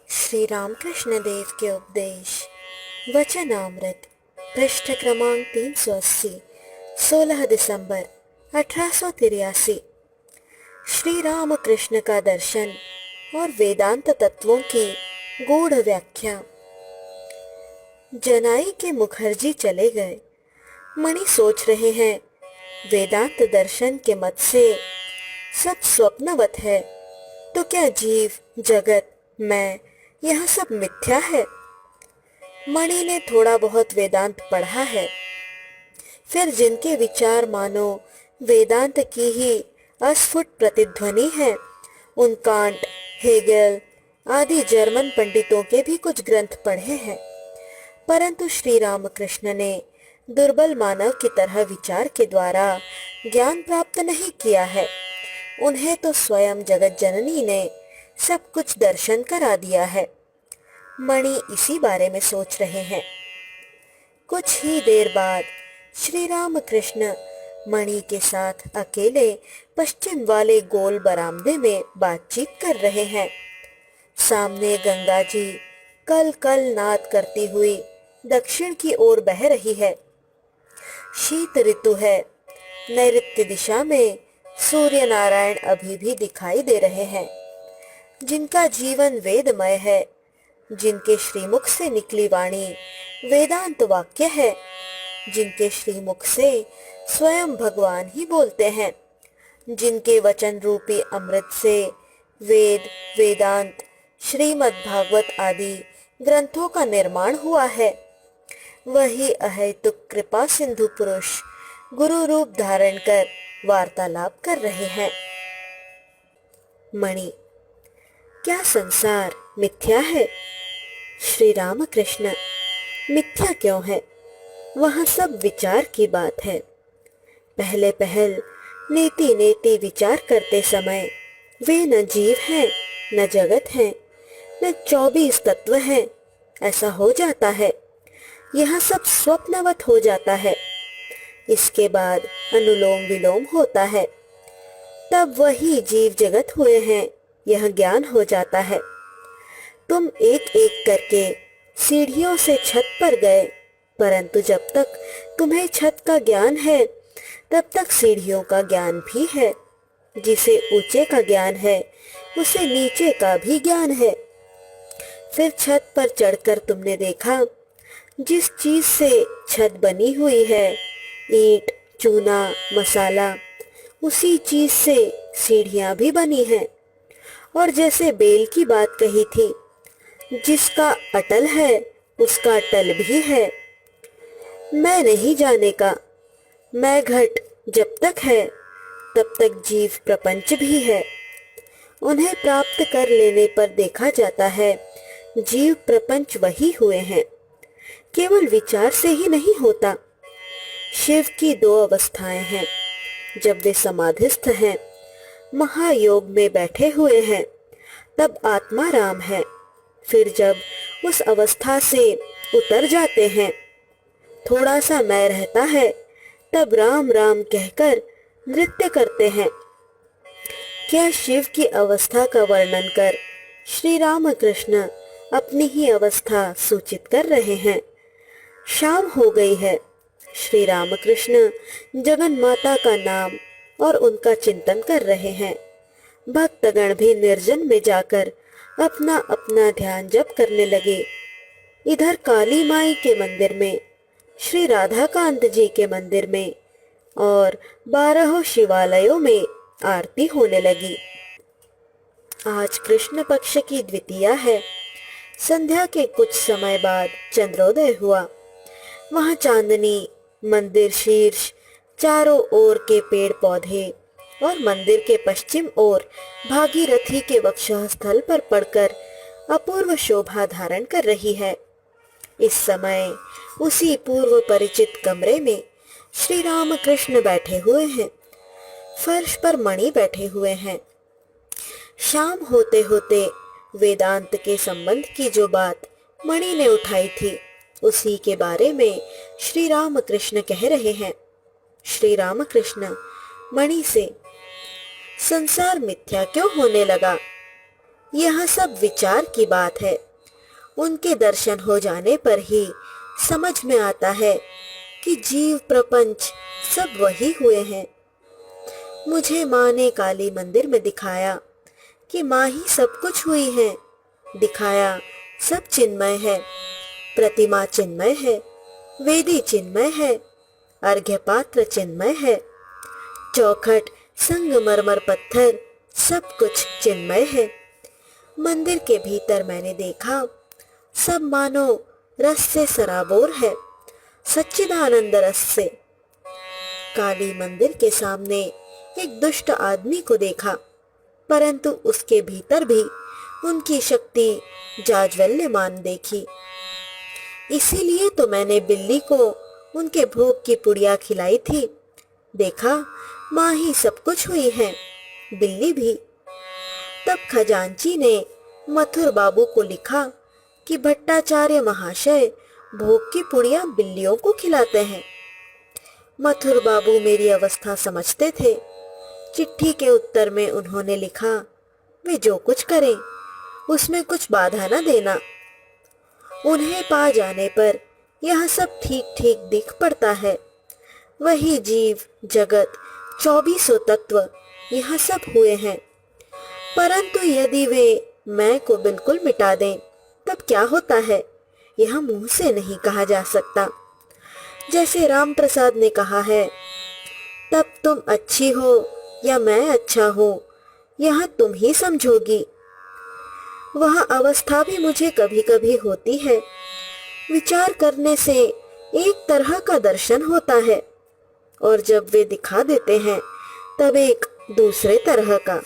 श्री रामकृष्ण देव के उपदेश वचनामृत पृष्ठ क्रमांक 380 16 दिसंबर 1883। श्री राम कृष्ण का दर्शन और वेदांत तत्वों की गूढ़ व्याख्या। जनाई के मुखर्जी चले गए। मणि सोच रहे हैं, वेदांत दर्शन के मत से सब स्वप्नवत है, तो क्या जीव, जगत, मैं, यह सब मिथ्या है? मणि ने थोड़ा बहुत वेदांत पढ़ा है, फिर जिनके विचार मानो वेदांत की ही अस्फुट प्रतिध्वनि है, उन कांट, हेगेल आदि जर्मन पंडितों के भी कुछ ग्रंथ पढ़े हैं। परंतु श्री रामकृष्ण ने दुर्बल मानव की तरह विचार के द्वारा ज्ञान प्राप्त नहीं किया है। उन्हें तो स्वयं जगत जननी ने सब कुछ दर्शन करा दिया है। मणि इसी बारे में सोच रहे हैं। कुछ ही देर बाद श्री रामकृष्ण मणि के साथ अकेले पश्चिम वाले गोल बरामदे में बातचीत कर रहे हैं। सामने गंगा जी कल कल नाद करती हुई दक्षिण की ओर बह रही है। शीत ऋतु है। नैऋत्य दिशा में सूर्य नारायण अभी भी दिखाई दे रहे हैं, जिनका जीवन वेदमय है, जिनके श्रीमुख से निकली वाणी वेदांत वाक्य है, जिनके श्रीमुख से स्वयं भगवान ही बोलते हैं, जिनके वचन रूपी अमृत से वेद, वेदांत, श्रीमद् भागवत आदि ग्रंथों का निर्माण हुआ है, वही अहेतुक कृपा सिंधु पुरुष गुरु रूप धारण कर वार्तालाप कर रहे हैं। मणि: क्या संसार मिथ्या है? श्री रामकृष्ण: मिथ्या क्यों है? वह सब विचार की बात है। पहले पहल नेति नेति विचार करते समय वे न जीव हैं, न जगत हैं, न 24 तत्व हैं, ऐसा हो जाता है। यह सब स्वप्नवत हो जाता है। इसके बाद अनुलोम विलोम होता है, तब वही जीव जगत हुए हैं, यह ज्ञान हो जाता है। तुम एक एक करके सीढ़ियों से छत पर गए, परंतु जब तक तुम्हें छत का ज्ञान है, तब तक सीढ़ियों का ज्ञान भी है। जिसे ऊंचे का ज्ञान है, उसे नीचे का भी ज्ञान है। फिर छत पर चढ़कर तुमने देखा, जिस चीज से छत बनी हुई है, ईंट, चूना, मसाला, उसी चीज से सीढ़ियां भी बनी हैं। और जैसे बेल की बात कही थी, जिसका अटल है उसका टल भी है। मैं नहीं जाने का, मैं घट जब तक है तब तक जीव प्रपंच भी है। उन्हें प्राप्त कर लेने पर देखा जाता है, जीव प्रपंच वही हुए हैं। केवल विचार से ही नहीं होता। शिव की 2 अवस्थाएं हैं। जब वे समाधिस्थ हैं, महायोग में बैठे हुए हैं, तब आत्मा राम है। फिर जब उस अवस्था से उतर जाते हैं, थोड़ा सा मैं रहता है, तब राम राम कहकर नृत्य करते हैं। क्या शिव की अवस्था का वर्णन कर श्री रामकृष्ण अपनी ही अवस्था सूचित कर रहे हैं। शाम हो गई है। श्री रामकृष्ण जगन माता का नाम और उनका चिंतन कर रहे हैं। भक्तगण भी निर्जन में जाकर अपना अपना ध्यान जप करने लगे। इधर काली माई के मंदिर में, श्री राधाकांत जी के मंदिर में और 12 शिवालयों में आरती होने लगी। आज कृष्ण पक्ष की द्वितीया है। संध्या के कुछ समय बाद चंद्रोदय हुआ। वहां चांदनी, मंदिर शीर्ष, चारों ओर के पेड़ पौधे और मंदिर के पश्चिम ओर भागीरथी के वक्षः स्थल पर पड़कर अपूर्व शोभा धारण कर रही है। इस समय उसी पूर्व परिचित कमरे में श्री रामकृष्ण बैठे हुए हैं। फर्श पर मणि बैठे हुए हैं। शाम होते होते वेदांत के संबंध की जो बात मणि ने उठाई थी, उसी के बारे में श्री रामकृष्ण कह रहे हैं। श्री रामकृष्ण मणि से: संसार मिथ्या क्यों होने लगा? यह सब विचार की बात है। उनके दर्शन हो जाने पर ही समझ में आता है कि जीव प्रपंच सब वही हुए हैं। मुझे माँ ने काली मंदिर में दिखाया कि माँ ही सब कुछ हुई है। दिखाया सब चिन्मय है, प्रतिमा चिन्मय है, वेदी चिन्मय है, अर्घ्य पात्र चिन्मय है, चौखट, संगमरमर पत्थर सब कुछ चिन्मय है। मंदिर के भीतर मैंने देखा सब मानो रस से सराबोर है, सच्चिदानंद रस से। काली मंदिर के सामने एक दुष्ट आदमी को देखा, परंतु उसके भीतर भी उनकी शक्ति जाज्वल्यमान देखी। इसीलिए तो मैंने बिल्ली को उनके भोग की पुड़िया खिलाई थी। देखा माँ ही सब कुछ हुई है, बिल्ली भी। तब खजांची ने मथुर बाबू को लिखा कि भट्टाचार्य महाशय भोग की पुड़िया बिल्लियों को खिलाते हैं। मथुर बाबू मेरी अवस्था समझते थे। चिट्ठी के उत्तर में उन्होंने लिखा, वे जो कुछ करें उसमें कुछ बाधा न देना। उन्हें पा जाने पर यह सब ठीक ठीक दिख पड़ता है। वही जीव जगत 2400 तत्व यह सब हुए हैं। परंतु यदि वे मैं को बिल्कुल मिटा दें तब क्या होता है, यह मुंह से नहीं कहा जा सकता। जैसे राम प्रसाद ने कहा है, तब तुम अच्छी हो या मैं अच्छा हूँ यह तुम ही समझोगी। वह अवस्था भी मुझे कभी कभी होती है। विचार करने से एक तरह का दर्शन होता है और जब वे दिखा देते हैं तब एक दूसरे तरह का।